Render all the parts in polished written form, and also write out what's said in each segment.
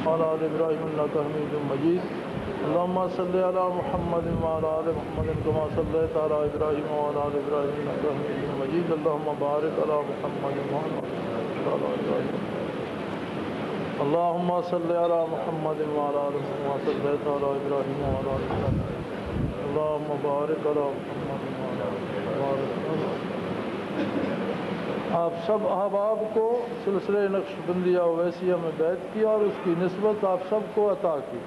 وعلى آل إبراهيم إنك حميد مجيد اللهم صل على محمد وعلى آل محمد كما صليت على إبراهيم وعلى آل إبراهيم إنك حميد مجيد اللهم بارك على محمد وعلى آل إبراهيم اللهم صل على محمد وعلى آل محمد كما صليت على إبراهيم وعلى آل إبراهيم اللهم بارك على محمد وعلى آل محمد. آپ سب احباب کو سلسلہ نقشبندیہ اویسیہ میں بیعت کیا اور اس کی نسبت آپ سب کو عطا کی.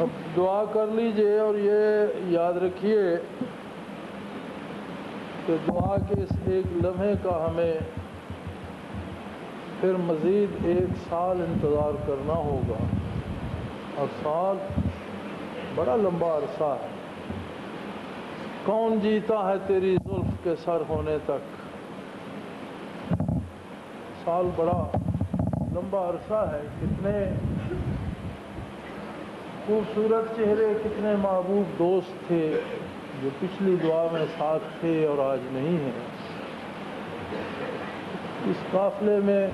اب دعا کر لیجئے اور یہ یاد رکھیے کہ دعا کے اس ایک لمحے کا ہمیں پھر مزید 1 سال انتظار کرنا ہوگا اور سال بڑا لمبا عرصہ ہے. کون جیتا ہے تیری زلف کے سر ہونے تک. سال بڑا لمبا عرصہ ہے. کتنے خوبصورت چہرے, کتنے محبوب دوست تھے جو پچھلی دعا میں ساتھ تھے اور آج نہیں ہیں. اس قافلے میں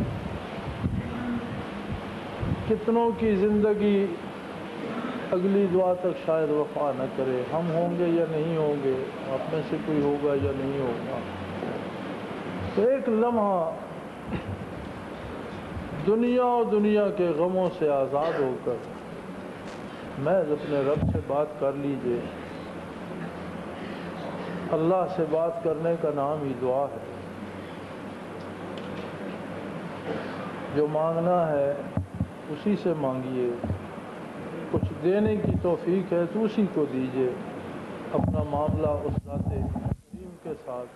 کتنوں کی زندگی اگلی دعا تک شاید وفا نہ کرے. ہم ہوں گے یا نہیں ہوں گے, آپ میں سے کوئی ہوگا یا نہیں ہوگا. تو ایک لمحہ دنیا اور دنیا کے غموں سے آزاد ہو کر محض اپنے رب سے بات کر لیجئے. اللہ سے بات کرنے کا نام ہی دعا ہے. جو مانگنا ہے اسی سے مانگیے. کچھ دینے کی توفیق ہے تو اسی کو دیجئے. اپنا معاملہ اس ذات کریم کے ساتھ,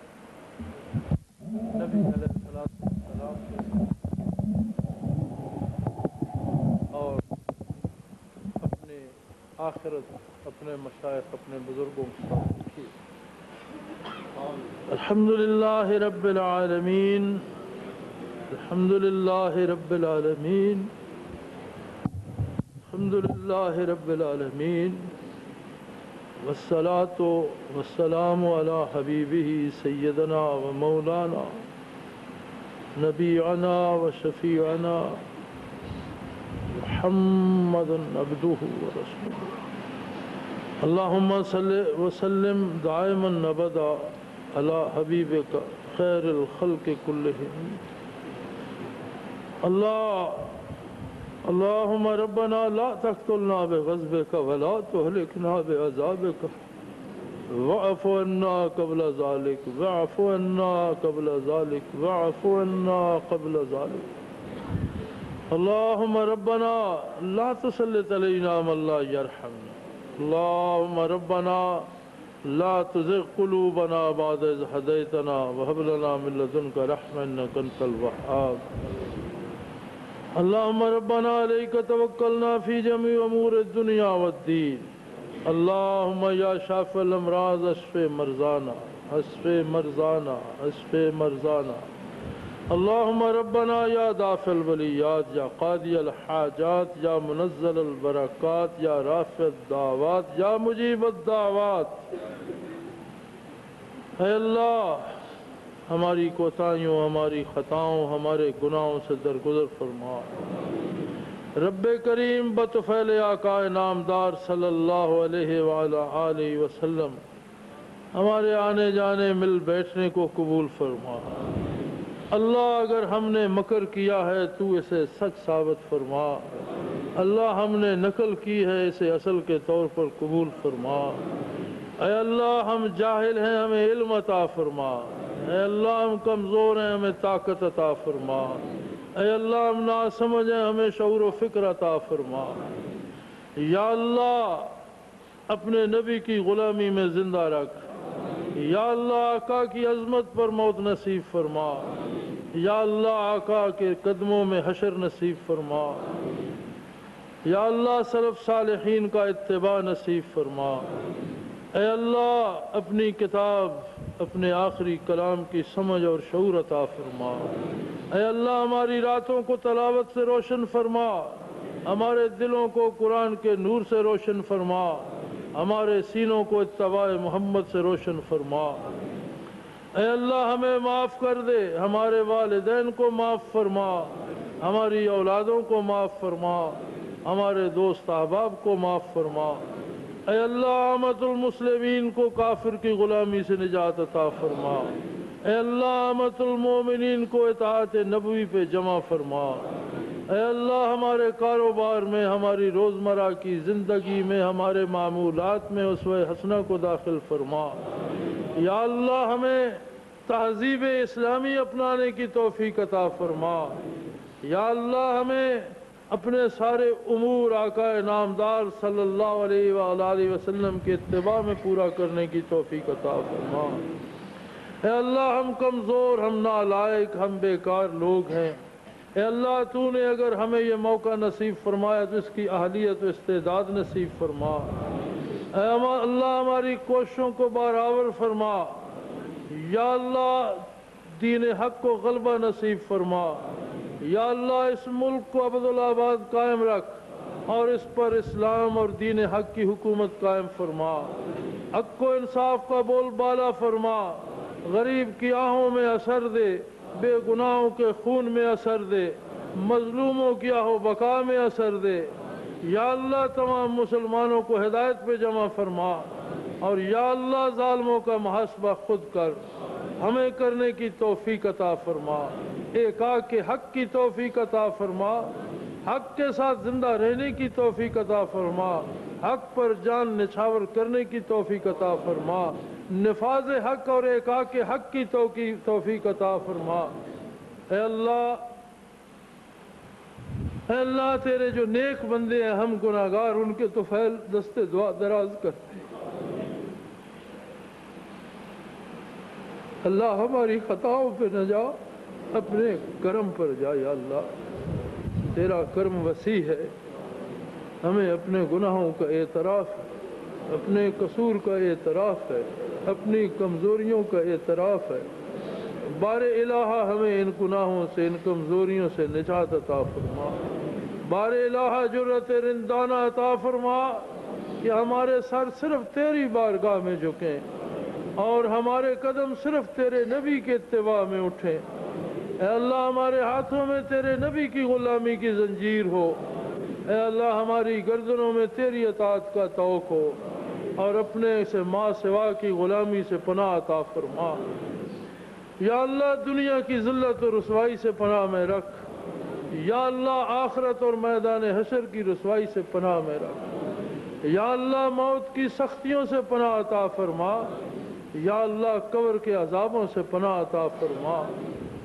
نبی علیہ السلام کے ساتھ اور اپنے آخرت, اپنے مشائخ, اپنے بزرگوں کے ساتھ رکھیے. الحمدللہ رب العالمین, الحمدللہ رب العالمین, الحمدللہ رب العالمین, والصلاة والسلام علی حبیبہ سیدنا و مولانا نبینا و شفیعنا محمد عبدہ و رسولہ. اللہم صل وسلم دائما ابدا علی حبیبک خیر الخلق کلہم. اللہم ربنا لا تقتلنا بغضبک ولا تہلکنا بعذابک واعف عنا قبل ذلك واعف عنا قبل ذلك واعف عنا قبل ذلك. اللہم ربنا لا تسلط علینا من لا یرحمنا. اللہم ربنا لا تزغ قلوبنا بعد اذ ہدیتنا وہب لنا من لدنک رحمۃ انک انت الوہاب. اللہم ربنا علیک توکلنا فی جمیع امور الدنیا والدین. اللہم یا شافی الامراض اشف مرضانا اشف مرضانا اشف مرضانا. اللہم ربنا یا دافع الولیات یا قاضی الحاجات یا منزل البرکات یا رافع الدعوات یا مجیب الدعوات. اے اللہ ہماری کوتاہیوں, ہماری خطاؤں, ہمارے گناہوں سے درگزر فرما. رب کریم بطفیل آقا نامدار صلی اللہ علیہ وآلہ آلہ وسلم ہمارے آنے جانے مل بیٹھنے کو قبول فرما. اللہ اگر ہم نے مکر کیا ہے تو اسے سچ ثابت فرما. اللہ ہم نے نقل کی ہے اسے اصل کے طور پر قبول فرما. اے اللہ ہم جاہل ہیں, ہمیں علم عطا فرما. اے اللہ ہم کمزور ہیں, ہمیں طاقت عطا فرما. اے اللہ ہم ناسمجھ ہیں, ہمیں شعور و فکر عطا فرما. یا اللہ اپنے نبی کی غلامی میں زندہ رکھ. یا اللہ آقا کی عظمت پر موت نصیب فرما. یا اللہ آقا کے قدموں میں حشر نصیب فرما. یا اللہ سلف صالحین کا اتباع نصیب فرما. اے اللہ اپنی کتاب, اپنے آخری کلام کی سمجھ اور شعور عطا فرما. اے اللہ ہماری راتوں کو تلاوت سے روشن فرما. ہمارے دلوں کو قرآن کے نور سے روشن فرما. ہمارے سینوں کو اتباع محمد سے روشن فرما. اے اللہ ہمیں معاف کر دے, ہمارے والدین کو معاف فرما. ہماری اولادوں کو معاف فرما، ہمارے دوست احباب کو معاف فرما۔ اے اللہ امت المسلمین کو کافر کی غلامی سے نجات عطا فرما۔ اے اللہ امت المومنین کو اطاعت نبوی پہ جمع فرما۔ اے اللہ ہمارے کاروبار میں، ہماری روزمرہ کی زندگی میں، ہمارے معمولات میں اسوہ حسنہ کو داخل فرما۔ یا اللہ ہمیں تہذیب اسلامی اپنانے کی توفیق عطا فرما۔ یا اللہ ہمیں اپنے سارے امور آقا نامدار صلی اللہ علیہ وآلہ وسلم کے اتباع میں پورا کرنے کی توفیق عطا فرما۔ اے اللہ ہم کمزور، ہم نالائق، ہم بیکار لوگ ہیں۔ اے اللہ تو نے اگر ہمیں یہ موقع نصیب فرمایا تو اس کی اہلیت و استعداد نصیب فرما۔ اے اللہ ہماری کوششوں کو بارآور فرما۔ یا اللہ دین حق کو غلبہ نصیب فرما۔ یا اللہ اس ملک کو عبدالآباد قائم رکھ اور اس پر اسلام اور دین حق کی حکومت قائم فرما۔ حق و انصاف کا بول بالا فرما۔ غریب کی آہوں میں اثر دے، بے گناہوں کے خون میں اثر دے، مظلوموں کی آہ و بقا میں اثر دے۔ یا اللہ تمام مسلمانوں کو ہدایت پہ جمع فرما، اور یا اللہ ظالموں کا محاسبہ خود کر، ہمیں کرنے کی توفیق عطا فرما۔ ایک کے حق کی توفیق عطا فرما، حق کے ساتھ زندہ رہنے کی توفیق عطا فرما، حق پر جان نچھاور کرنے کی توفیق عطا فرما، نفاذ حق اور ایک کے حق کی توفیق عطا فرما۔ اے اللہ تیرے جو نیک بندے ہیں، ہم گناہگار، ان کے تو فیل دستے دعا دراز کرتے ہیں۔ اللہ ہماری خطاؤں پہ نہ جا، اپنے کرم پر جا۔ یا اللہ تیرا کرم وسیع ہے، ہمیں اپنے گناہوں کا اعتراف ہے، اپنے قصور کا اعتراف ہے، اپنی کمزوریوں کا اعتراف ہے۔ بار الہ ہمیں ان گناہوں سے، ان کمزوریوں سے نجات عطا فرما۔ بار الہ جرت رندانہ عطا فرما کہ ہمارے سر صرف تیری بارگاہ میں جھکیں اور ہمارے قدم صرف تیرے نبی کے اتباع میں اٹھیں۔ اے اللہ ہمارے ہاتھوں میں تیرے نبی کی غلامی کی زنجیر ہو۔ اے اللہ ہماری گردنوں میں تیری اطاعت کا طوق ہو، اور اپنے سے ماں سوا کی غلامی سے پناہ عطا فرما۔ یا اللہ دنیا کی ذلت و رسوائی سے پناہ میں رکھ۔ یا اللہ آخرت اور میدان حشر کی رسوائی سے پناہ میں رکھ۔ یا اللہ موت کی سختیوں سے پناہ عطا فرما۔ یا اللہ قبر کے عذابوں سے پناہ عطا فرما۔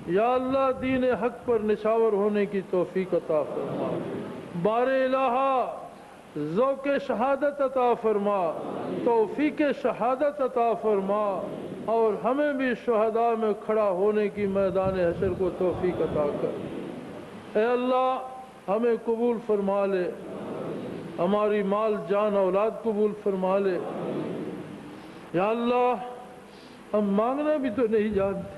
یا اللہ دین حق پر نشاور ہونے کی توفیق عطا فرما۔ بار الہ ذوق شہادت عطا فرما، توفیق شہادت عطا فرما، اور ہمیں بھی شہداء میں کھڑا ہونے کی میدان حشر کو توفیق عطا کر۔ اے اللہ ہمیں قبول فرما لے، ہماری مال جان اولاد قبول فرما لے۔ یا اللہ ہم مانگنا بھی تو نہیں جانتے،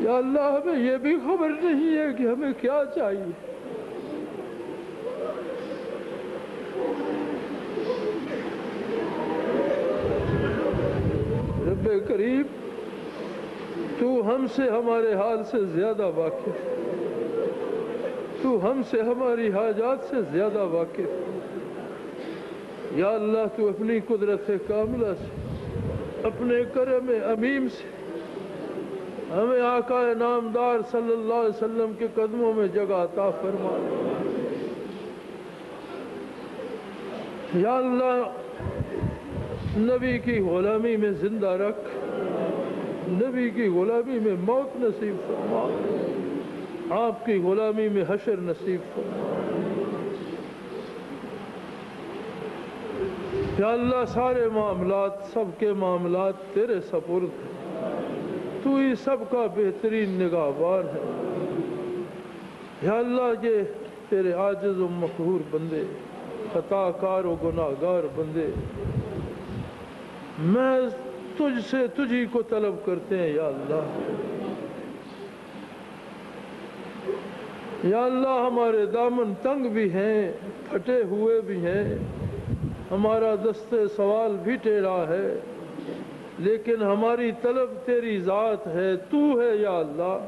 یا اللہ ہمیں یہ بھی خبر نہیں ہے کہ ہمیں کیا چاہیے۔ رب کریم تو ہم سے ہمارے حال سے زیادہ واقف، تو ہم سے ہماری حاجات سے زیادہ واقف۔ یا اللہ تو اپنی قدرت کاملہ سے، اپنے کرم عمیم سے ہمیں آقا نامدار صلی اللہ علیہ وسلم کے قدموں میں جگہ عطا فرما۔ یا اللہ نبی کی غلامی میں زندہ رکھ، نبی کی غلامی میں موت نصیب فرما، آپ کی غلامی میں حشر نصیب فرما۔ یا اللہ سارے معاملات، سب کے معاملات تیرے سپرد ہیں، تو ہی سب کا بہترین نگہبان ہے۔ یا اللہ یہ تیرے عاجز و مقہور بندے، خطا کار و گناہ گار بندے، میں تجھ سے تجھی کو طلب کرتے ہیں۔ یا اللہ یا اللہ ہمارے دامن تنگ بھی ہیں، پھٹے ہوئے بھی ہیں، ہمارا دست سوال بھی ٹیڑھا ہے، لیکن ہماری طلب تیری ذات ہے، تو ہے۔ یا اللہ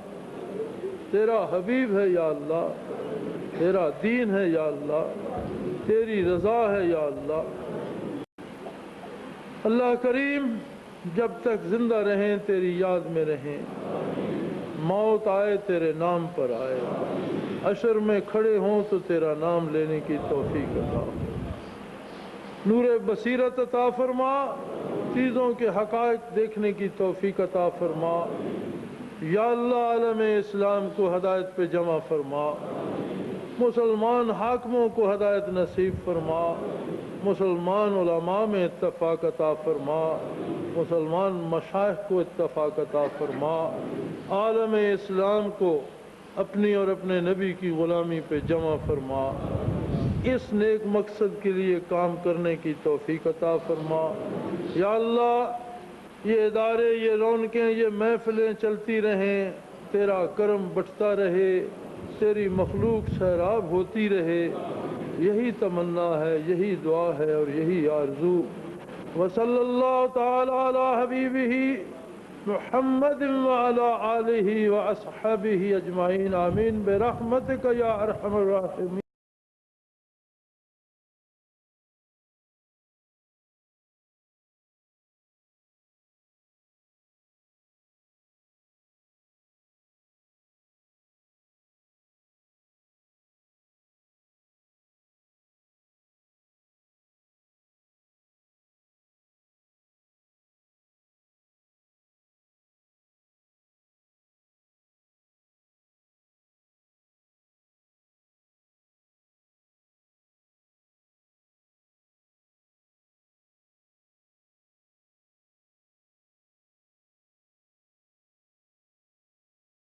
تیرا حبیب ہے یا اللہ، تیرا دین ہے یا اللہ، تیری رضا ہے یا اللہ۔ اللہ کریم جب تک زندہ رہیں تیری یاد میں رہیں، موت آئے تیرے نام پر آئے، حشر میں کھڑے ہوں تو تیرا نام لینے کی توفیق عطا، نور بصیرت عطا فرما، چیزوں کے حقائق دیکھنے کی توفیق عطا فرما یا اللہ۔ عالم اسلام کو ہدایت پہ جمع فرما، مسلمان حاکموں کو ہدایت نصیب فرما، مسلمان علماء میں اتفاق عطا فرما، مسلمان مشائخ کو اتفاق عطا فرما، عالم اسلام کو اپنی اور اپنے نبی کی غلامی پہ جمع فرما، اس نیک مقصد کے لیے کام کرنے کی توفیق عطا فرما یا اللہ۔ یہ ادارے، یہ رونقیں، یہ محفلیں چلتی رہیں، تیرا کرم بٹھتا رہے، تیری مخلوق سیراب ہوتی رہے، یہی تمنا ہے، یہی دعا ہے اور یہی آرزو۔ وصلی اللہ تعالی علی حبیبہ محمد وعلی آلہ واصحابہ اجمعین، آمین برحمتک یا ارحم الراحمین۔